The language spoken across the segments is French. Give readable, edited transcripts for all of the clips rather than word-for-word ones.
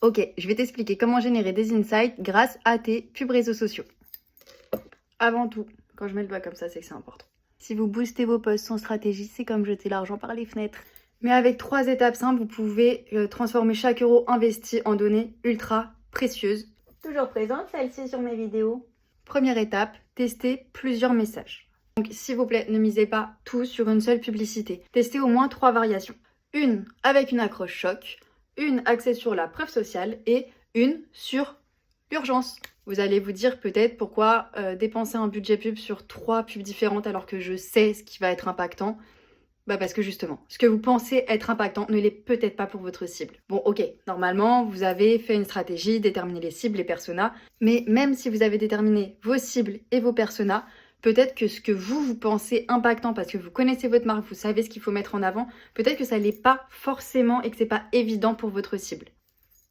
Ok, je vais t'expliquer comment générer des insights grâce à tes pubs réseaux sociaux. Avant tout, quand je mets le doigt comme ça, c'est que c'est important. Si vous boostez vos posts sans stratégie, c'est comme jeter l'argent par les fenêtres. Mais avec 3 étapes simples, vous pouvez transformer chaque euro investi en données ultra précieuses. Toujours présente celle-ci sur mes vidéos. Première étape, testez plusieurs messages. Donc s'il vous plaît, ne misez pas tout sur une seule publicité. Testez au moins 3 variations. Une avec une accroche choc, une axée sur la preuve sociale et une sur l'urgence. Vous allez vous dire peut-être pourquoi dépenser un budget pub sur 3 pubs différentes alors que je sais ce qui va être impactant. Bah parce que justement, ce que vous pensez être impactant ne l'est peut-être pas pour votre cible. Bon ok, normalement vous avez fait une stratégie, déterminé les cibles, les personas, mais même si vous avez déterminé vos cibles et vos personas, peut-être que ce que vous pensez impactant parce que vous connaissez votre marque, vous savez ce qu'il faut mettre en avant, peut-être que ça l'est pas forcément et que c'est pas évident pour votre cible.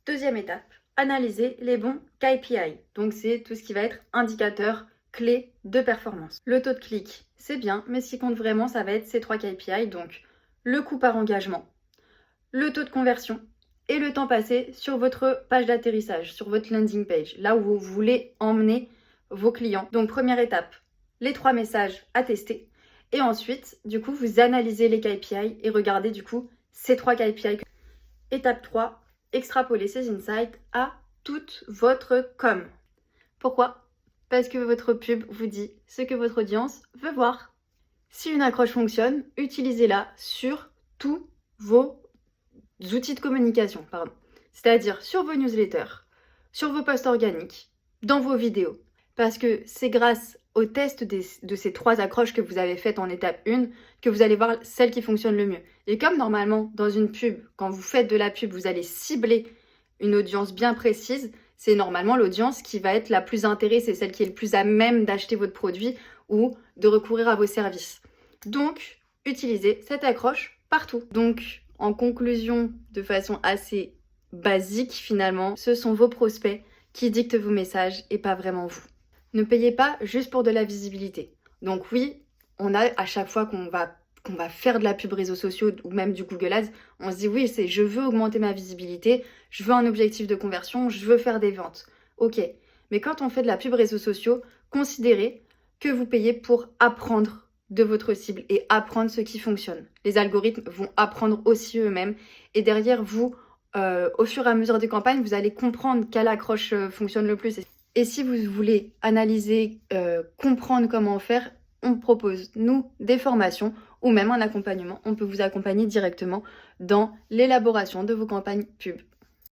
Deuxième étape, analyser les bons KPI. Donc c'est tout ce qui va être indicateur clé de performance. Le taux de clic, c'est bien, mais ce qui compte vraiment, ça va être ces 3 KPI, donc le coût par engagement, le taux de conversion et le temps passé sur votre page d'atterrissage, sur votre landing page, là où vous voulez emmener vos clients. Donc première étape, les 3 messages à tester. Et ensuite, du coup, vous analysez les KPI et regardez du coup ces 3 KPI. Étape 3, extrapoler ces insights à toute votre com. Pourquoi ? Parce que votre pub vous dit ce que votre audience veut voir. Si une accroche fonctionne, utilisez-la sur tous vos outils de communication, c'est-à-dire sur vos newsletters, sur vos posts organiques, dans vos vidéos. Parce que c'est grâce au test de ces 3 accroches que vous avez faites en étape 1 que vous allez voir celle qui fonctionne le mieux. Et comme normalement, dans une pub, quand vous faites de la pub, vous allez cibler une audience bien précise, c'est normalement l'audience qui va être la plus intéressée, celle qui est le plus à même d'acheter votre produit ou de recourir à vos services. Donc, utilisez cette accroche partout. Donc, en conclusion, de façon assez basique finalement, ce sont vos prospects qui dictent vos messages et pas vraiment vous. Ne payez pas juste pour de la visibilité. Donc oui, on a à chaque fois qu'on va faire de la pub réseaux sociaux ou même du Google Ads, on se dit oui, c'est je veux augmenter ma visibilité, je veux un objectif de conversion, je veux faire des ventes. Ok, mais quand on fait de la pub réseaux sociaux, considérez que vous payez pour apprendre de votre cible et apprendre ce qui fonctionne. Les algorithmes vont apprendre aussi eux-mêmes et derrière vous, au fur et à mesure des campagnes, vous allez comprendre quelle accroche fonctionne le plus. Et si vous voulez analyser, comprendre comment faire, on propose, nous, des formations ou même un accompagnement. On peut vous accompagner directement dans l'élaboration de vos campagnes pub.